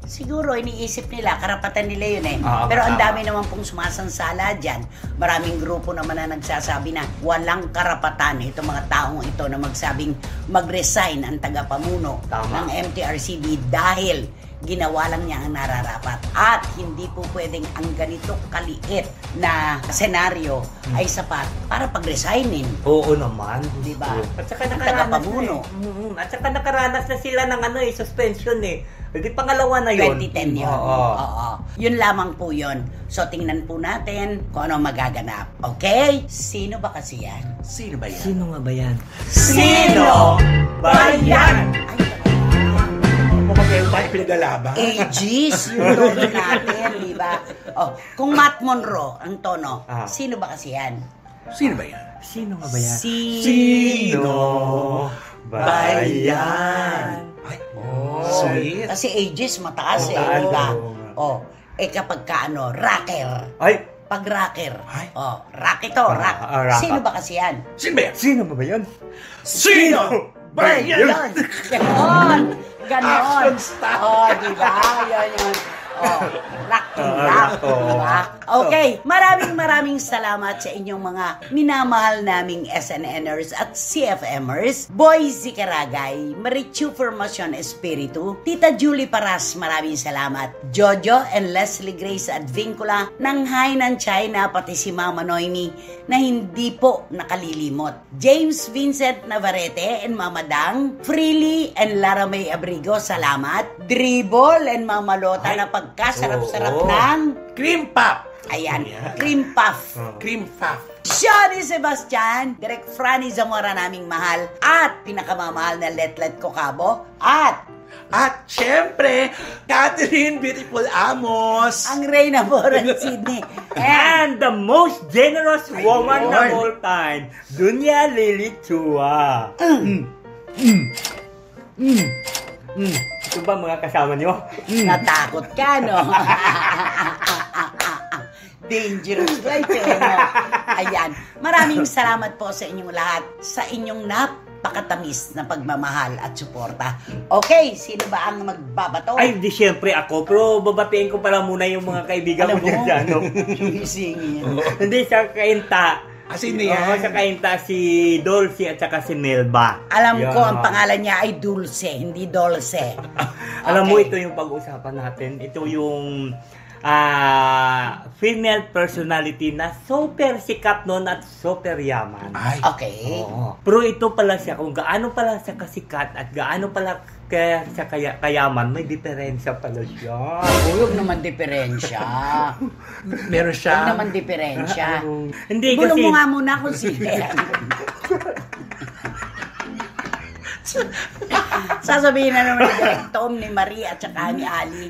siguro iniisip nila, karapatan nila yun pero ang dami naman pong sumasansala dyan. Maraming grupo naman na nagsasabi na walang karapatan itong mga taong ito na magsabing mag-resign ang tagapamuno ng MTRCB dahil ginawa lang niya ang nararapat. At hindi po pwedeng ang ganito kaliit na senaryo ay sapat para pag-resignin. Oo naman. Diba? At saka Ang nakaranas tagapamuno. At saka nakaranas na sila ng suspension eh. Hindi pangalawa na yun. 2010 yun. Oo. Yun lamang po yun. So, tingnan po natin kung ano magaganap. Okay? Sino ba kasi yan? Sino ba yan? Sino nga ba yan? Sino ba yan? Mukhang kayo tayo pinagalaban. Aegis, yung tono natin, di ba? Oh, kung Matt Monroe ang tono, sino ba kasi yan? Sino ba yan? Sino nga ba yan? Sino ba yan? Ay, sweet. Kasi Aegis mataas eh, di ba? Oh, kapag rocker. Ay! Pag rocker. Ay. Oh, rock ito, rock. rock. Sino ba kasi yan? Sino ba yan? Sino ba yan? Sino ba yan? Ganon. Action star. Oh, di ba? Yan. Oh, rock to rock. Diba? Okay, maraming salamat sa inyong mga minamahal naming SNNers at CFMers. Boy Zikaragay, Marichu Formacion Espiritu, Tita Julie Paras, maraming salamat. Jojo and Leslie Grace Advincula ng Hainan China, pati si Mama Noemi na hindi po nakalilimot. James Vincent Navarrete and Mama Dang, Freely and Lara May Abrigo, salamat. Dribble and Mama Lota na pagkasarap-sarap ng Cream Puff. ayan, cream puff. Cream Puff. Johnny Sebastian, Direk Franny Zamora naming mahal, at pinakamamahal na Letlet Kokabo, at syempre, Catherine Beautiful Amos. ang Reyna Boran Sydney, And the most generous woman of all time, Dunya Lily Chua. Ito ba mga kasama nyo? natakot ka, no? Dangerous life, no? Ayan. Maraming salamat po sa inyong lahat, sa inyong napakatamis na pagmamahal at suporta. Okay, sino ba ang magbabato? Ay, di syempre ako. Pero babatiin ko pala muna yung mga kaibigan ko dyan. Sumisingin. Hindi, sa kainta. Sino yan? Oo, sa kainta si Dolce at saka si Melba. Alam ko, Yan. ang pangalan niya ay Dulce, hindi Dolce. Alam mo, Okay. ito yung pag-usapan natin. Ito yung female personality na super sikat noon at super yaman. Ay. Okay. Oo. Pero ito pala siya, kung gaano pala siya kasikat at gaano pala siya kayaman, may diferensya pala siya. Huwag naman diferensya. Meron Huwag siya. naman diferensya. Hindi Bulong kasi... mo nga muna kung sino yan. Sasabihin na naman ni Direk Tom, ni Marie at saka ni Ali.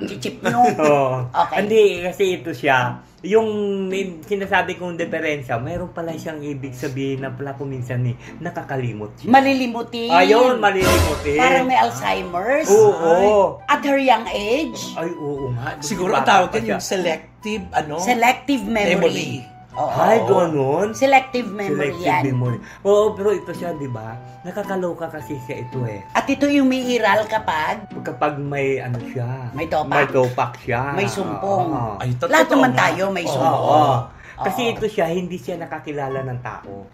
Chichip nyo. Oo. Okay. Hindi, kasi ito siya. Yung sinasabi kong diferensya, mayroon pala siyang ibig sabihin na pala kuminsan nakakalimot siya. Malilimutin. Ayun, malilimutin. Parang may Alzheimer's. Oo. At her young age. Ay, oo nga. Siguro ang Bata tawag pa din siya. yung selective, Selective memory. Memory. Oo. Ay, ganun. Selective memory Selective yan. memory. Oo, pero ito siya, di ba? Nakakaloka kasi siya ito eh. At ito yung may iral kapag Kapag may ano siya. May topak. May topak siya. may sumpong. Oo. Ay, totoo Lahat naman nga. tayo may Oo. sumpong. Oo. Kasi Oo. ito siya, hindi siya nakakilala ng tao.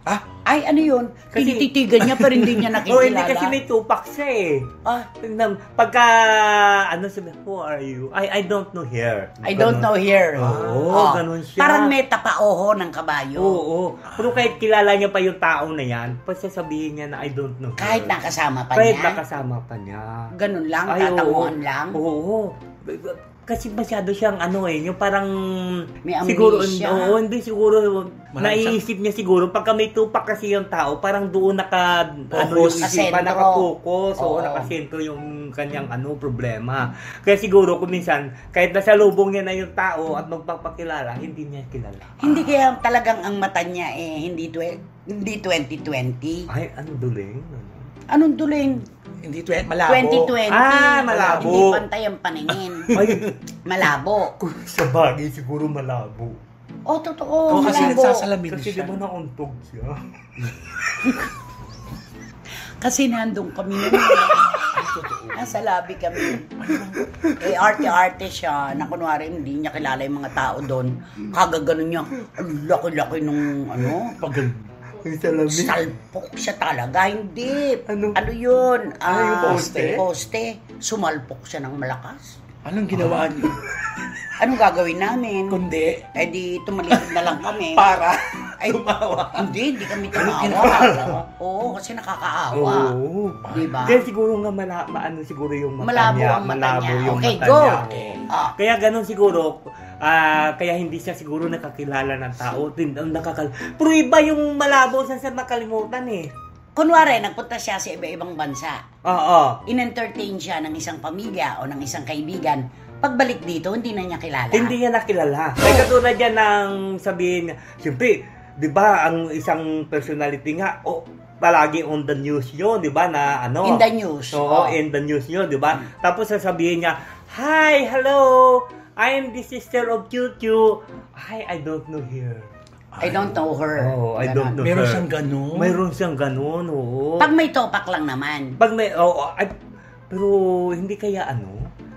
Ay, ano yun? Kasi- Tinititigan niya pero hindi niya Oo, hindi nakikilala. kasi may tupak siya eh. Ah, Tingnan, pagka, ano sabi, who are you? I don't know here. I don't know here. Oo, ganun siya. Parang may tapaoho ng kabayo. Oo. Pero kahit kilala niya pa yung tao na yan, sasabihin niya na I don't know her. Kahit nakasama pa Kahit niya. nakasama pa niya. Ganun lang, Ay, tatanguan oo. lang. Oo. Kasi masyado siyang ano eh, yung parang May amnesia. siguro, oo, hindi siguro Marami naiisip niya siguro pagka may tupak kasi yung tao, parang doon ano yung Focus. isipan, Nakasentro. nakapokus, Oo. o nakasentro yung kanyang problema. Kaya siguro kung minsan, kahit nasa lubong niya na yung tao at magpapakilala, hindi niya kilala. Hindi kaya talagang ang mata niya hindi 2020. Ay, ano duling? Anong duling? Hindi malabo. 2020. Ah, malabo. Hindi pantay ang paningin. Ay, Malabo. kung sa bagay siguro malabo. Oh, totoo. Oo, kasi malabo. nagsasalamin Kasi siya. diba nauntog siya? Kasi nandun kami nun. Nasa labi kami. Arte-arte siya na kunwari hindi niya kilala yung mga tao doon. Kagaganon niya. Ang laki-laki nung Pag Yung salamin. Salpok siya talaga. Hindi. Ano? Ano yun? yung poste? Poste. Sumalpok siya ng malakas. Anong ginawa niyo? Anong gagawin namin? Kundi, Eh di tumalikod na lang kami. para Ay, tumawa. hindi kami tumawa. Oo, kasi nakakaawa. Oo. Diba? Kaya siguro nga maano siguro yung mata Malabo niya. ang mata Malabo niya. yung Okay, mata go. niya. Okay. Ah, Kaya ganun siguro, kaya hindi siya siguro nakakilala ng tao. Pero iba yung malabo sa makalimutan eh. kunwari, nagpunta siya sa iba-ibang bansa. Oo. In-entertain siya ng isang pamilya o ng isang kaibigan. Pagbalik dito, hindi na niya kilala. Hindi niya nakilala. Kaya katulad yan ng sabihin, siyempre, di ba, ang isang personality nga, palagi on the news yun, di ba, na ano? In the news. Oo, in the news yun, di ba? Tapos sasabihin niya, hi, hello, I am the sister of QQ. Hi, I don't know her. I don't know her. Oh, I don't know Meron her. siyang ganun. Mayroon siyang ganun, oo. Pag may topak lang naman. Pag may, pero hindi kaya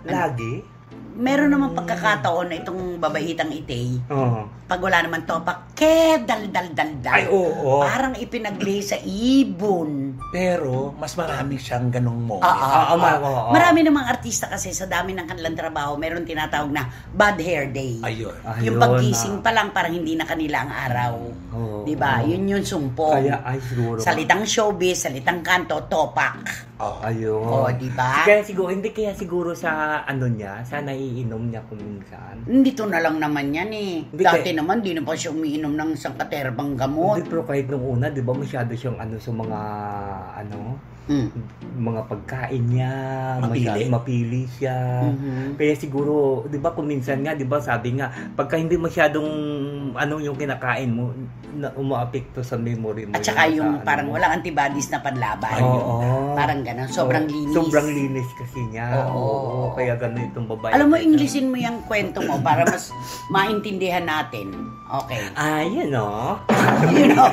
lagi? Meron naman pagkakataon na itong babaitang itay, Oo. pag wala naman topak, dal. Ay, oo. Parang ipinagli sa ibon. Pero, mas marami siyang ganung moment. Oo. Marami namang artista kasi sa dami ng kanilang trabaho, meron tinatawag na bad hair day. Ayun. Yung paggising pa lang, parang hindi na kanila ang araw. Oo. Diba? Yun yung sumpong. Kaya ay siguro. Salitang showbiz, salitang kanto, topak. Oh. Ayun. O, diba? Kaya siguro, hindi kaya siguro sa ano niya, sa naiinom niya kung minsan. Dito na lang naman yan eh. Hindi Dati naman, di na pa siya umiinom ng sangkaterbang gamot. Hindi, pero kahit nung una, di ba, masyado siyang sa mga, mga pagkain niya, mapili siya. Mhm. Kaya siguro, di ba, kung minsan nga, di ba, sabi nga, pagka hindi masyadong, yung kinakain mo, umaapekto sa memory mo. At saka yung sa, parang walang antibodies na panlaban. Oo. Parang gano'n. Sobrang linis. Sobrang linis kasi niya. Oo. Kaya gano'n itong babae. Alam mo, Englishin mo yung kwento mo para mas maintindihan natin. Okay. Yun o. You know?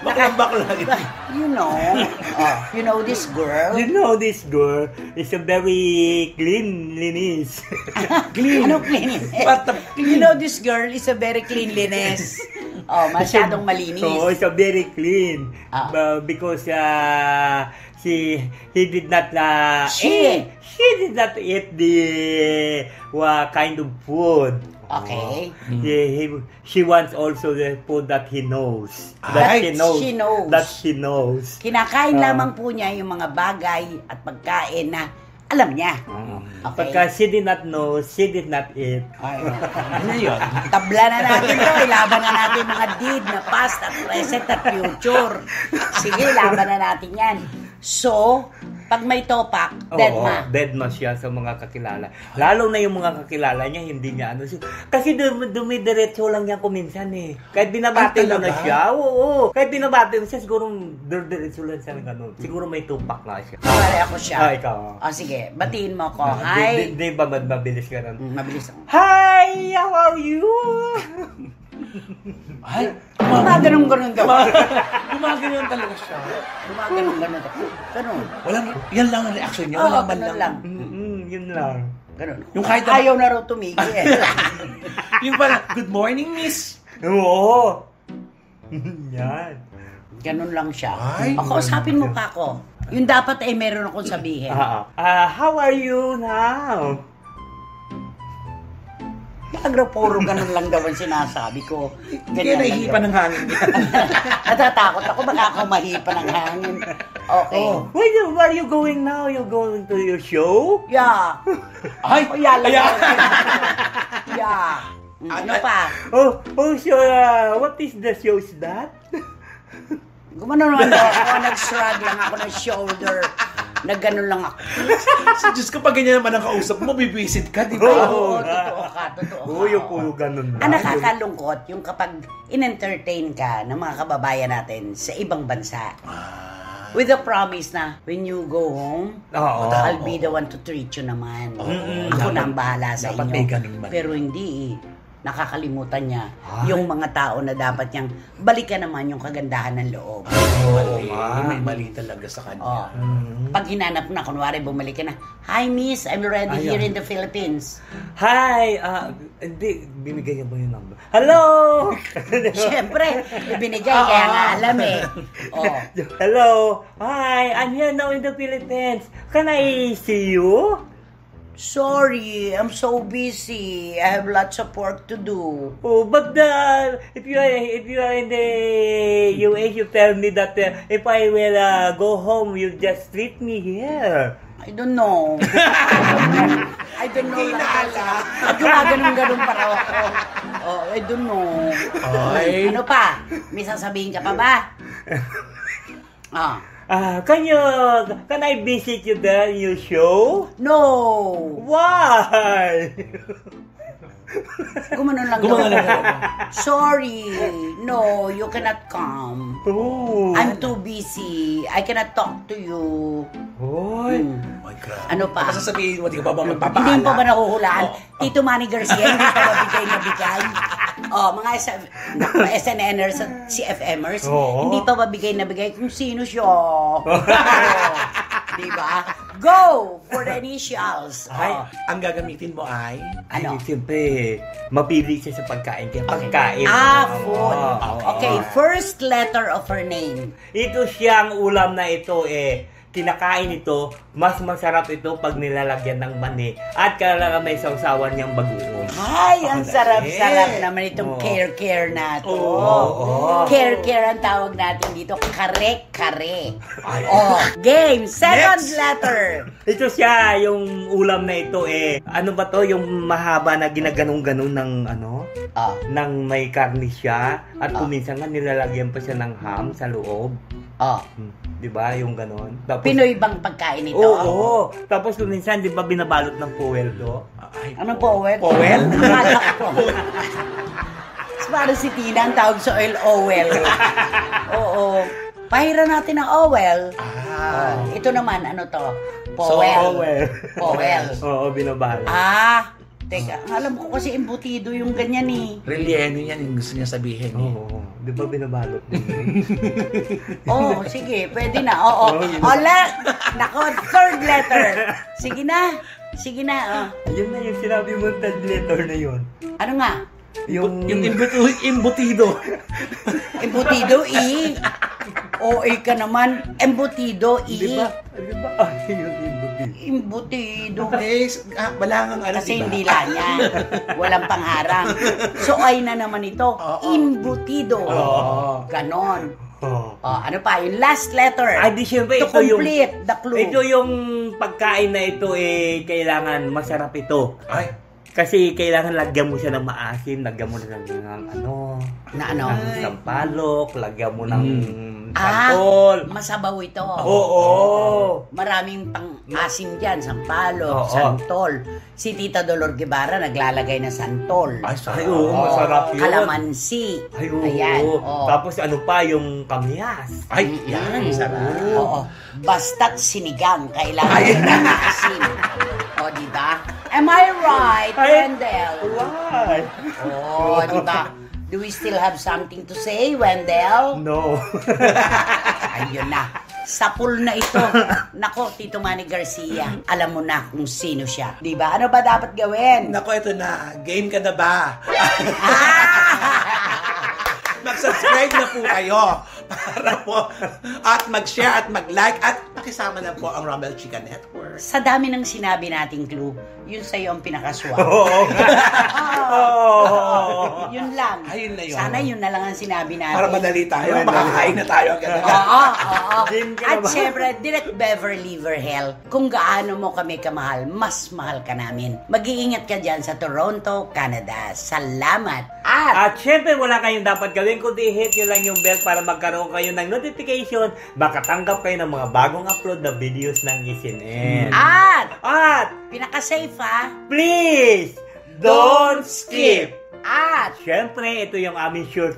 Maklambak lang. You know this girl? You know this girl is a very cleanliness. Ano cleanliness? You know this girl is a very cleanliness. Masyadong malinis. So, it's a very clean. Ah. Because he did not She did not eat the kind of food. Okay. She wants also the food that he knows. She knows. That she knows. Kinakain lamang po niya yung mga bagay at pagkain na alam niya. Okay. Pagka she did not know, she did not eat. Ano yun? Tabla na natin to. Ilaban na natin mga deed na past at present at future. Sige, ilaban na natin yan. So, pag may topak, dead ma siya sa mga kakilala. Lalo na yung mga kakilala niya, hindi niya kasi dumidiretso lang niya kuminsan eh. Kahit binabati mo na siya, kahit binabati mo siya, siguro diretso lang siya ng ganun. Siguro may topak na siya. Pare ako siya. Ikaw. Sige, batiin mo ko. Hi. Di ba mabilis ka nun? Mabilis ako. Hi! How are you? Ay, Gumaganong-ganon daw. gumagano'n talaga siya. Gumaganong-ganon daw. Ganon. Yan lang ang reaction niya. Wala man ganon lang. Yun lang. Ganon. Yung kahit Ayaw na raw tumigil. Yung parang, good morning, miss. Oo. Yan. Ganon lang siya. Ay. Kausapin mo pa ako. Yung dapat ay meron akong sabihin. How are you now? Puro ganon lang daw ang sinasabi ko. Hindi Ganyan lang nahihipan daw. ng hangin. Natatakot ako, baka ako mahipa ng hangin. Okay. Where are you going now? You going to your show? Yeah. Ay, Yala. Yeah. Ano pa? So, what is the show is that? Gumano naman daw ako, nag-shrug lang ako ng shoulder. Nagganon lang ako. Diyos ko, pag ganyan naman ang kausap mo, bibisit ka, di ba? Oo, totoo ka. Yung puro ganun lang. Ang nakakalungkot, yung kapag in-entertain ka ng mga kababayan natin sa ibang bansa. With the promise na, when you go home, I'll be the one to treat you naman. Ako na ang bahala sa Dapat may inyo. ganun man. Pero hindi eh. nakakalimutan niya yung mga tao na dapat niyang balikan naman yung kagandahan ng loob. May mali talaga sa kanya. Pag hinanap na, kunwari bumalik ka na, "Hi miss, I'm already here in the Philippines." Hi! Hindi, binigay niya ba yung number? Hello! Siyempre, ibinigay kaya nga alam eh. Hello! Hi! I'm here now in the Philippines. Can I see you? Sorry, I'm so busy. I have lots of work to do. Oh, but if you are in the US, you tell me that if I will go home, you just treat me here. I don't know. I don't know lahat. Ganun para ako. I don't know. Ano pa? May sasabihin ka pa ba? Can I visit you there in your show? No. Why? Gumanon lang. Sorry. No, you cannot come. Oh. I'm too busy. I cannot talk to you. Hoy. My God. Ano pa? Baka sasabihin mo, di ka pa ba magpapaala? Hindi pa ba nahuhulaan? Tito Manny Garcia, hindi pa ba bigay na bigay? Mga SNNers at CFMers, hindi pa ba bigay na bigay kung sino siya? Diba? Go for the initials. Ang gagamitin mo ay? Ano? Siyempre, mapili siya sa pagkain. Kaya pagkain. Food. Okay, first letter of her name. Ito siyang ulam na ito kinakain ito, mas masarap ito pag nilalagyan ng mani at kailangan may sausawan niyang bagoong. Ay, ang sarap-sarap naman itong care natin. Care ang tawag natin dito. Kare-kare. Game. Second letter. Ito siya, yung ulam na ito ano ba to? Yung mahaba na ginaganong-ganon ng ng may karni siya at kuminsan nga nilalagyan pa siya ng ham sa loob. Diba? Yung ganon. Tapos, Pinoy bang pagkain ito? Oo. Tapos minsan, di ba binabalot ng powel to? Anong powel? Powel? Para si Tina ang tawag sa oil. Oo. Pahira natin ang oil. Ito naman, ano to? Powel. Powel. Oo, binabalot. Teka, alam ko kasi embutido yung ganyan eh. Relleno yan yung gusto niya sabihin eh. Oo. Di ba binabalot mo? Sige, pwede na. Nako, third letter. Sige na. Yun na yung sinabi mo, third letter na yun. Ano nga? Yung embutido. Embutido, ka naman. Embutido, Di ba? Yung Embutido. Wala nga Kasi hindi lang yan. Walang pangharang. So, ay na naman ito. Embutido. Ganon. Ano pa? Yung last letter. Di syempre, to complete the clue. Ito yung pagkain na ito kailangan masarap ito. Kasi kailangan lagyan mo siya ng maasim, lagyan mo ng sampalok, lagyan mo ng santol. Masabaw ito. Oo. Maraming pang-asim dyan, sampalok, santol. Si Tita Dolor Guevara naglalagay ng santol. Masarap yun. Kalamansi. Ayan. Tapos ano pa, yung kamyas. Yan, sarap. Basta't sinigang, kailangan ng asim. Diba? Am I right, Wendell? Right. Diba? Do we still have something to say, Wendell? No. Ayun na. Sapul na ito. Nako, Tito Manny Garcia, alam mo na kung sino siya. Diba? Ano ba dapat gawin? Nako, ito na. Game ka na ba? Mag-subscribe na po kayo para po at mag-share at mag-like at pakisama na po ang Rumble Chika Network. Sa dami ng sinabi nating clue, yun sa'yo ang pinakaswak. Yun lang. Ayun na yun. Sana yun na lang ang sinabi natin. Para madali tayo. Makakain na tayo agad. At syempre, Direct Beverly Verhel, kung gaano mo kami kamahal, mas mahal ka namin. Mag-iingat ka dyan sa Toronto, Canada. Salamat. At syempre, wala kayong dapat gawin kundi hit nyo lang yung bell para magkaroon kayo ng notification, makatanggap kayo ng mga bagong upload na videos ng SNN. At pinaka-safe ha, please don't skip. At syempre, ito yung aming short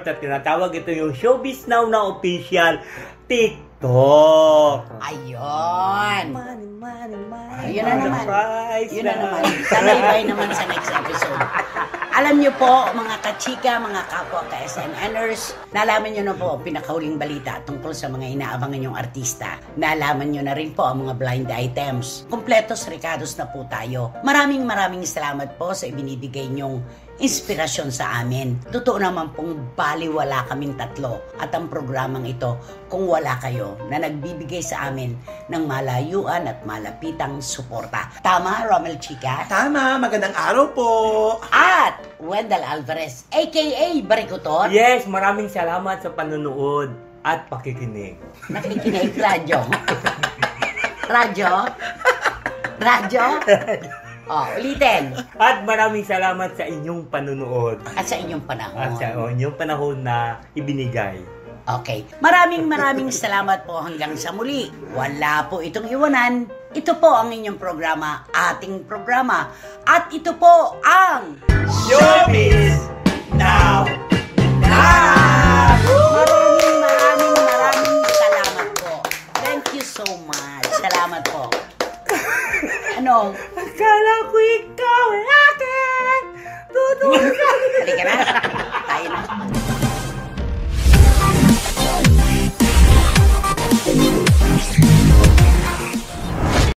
na tinatawag. Ito yung Showbiz Now na official. TikTok. Ayun. Money. Ayun na naman. Surprise Yun na naman. Sanay-bay naman sa next episode. Alam niyo po, mga kachika, mga kapwa ka-SNNers, nalaman niyo na po ang pinakahuling balita tungkol sa mga inaabangan niyong artista. Nalaman niyo na rin po ang mga blind items. Kompletos recados na po tayo. Maraming salamat po sa ibinibigay niyong inspirasyon sa amin. Totoo naman pong baliwala kaming tatlo at ang programang ito kung wala kayo na nagbibigay sa amin ng malayuan at malapitang suporta. Tama, Romel Chica? Tama, magandang araw po. At Wendell Alvarez, aka Barikutot. Yes, maraming salamat sa panonood at pakikinig. Nakikinig, radyo. Radyo? Oh, ulitin. At maraming salamat sa inyong panonood. At sa inyong panahon. At sa inyong panahon na ibinigay. Okay. Maraming salamat po hanggang sa muli. Wala po itong iwanan. Ito po ang inyong programa, ating programa. At ito po ang Showbiz Now! Maraming salamat po. Thank you so much. Salamat po. Ano? Akala ko ikaw ay akin! Tutuwa ka! Halika na. Tayo na.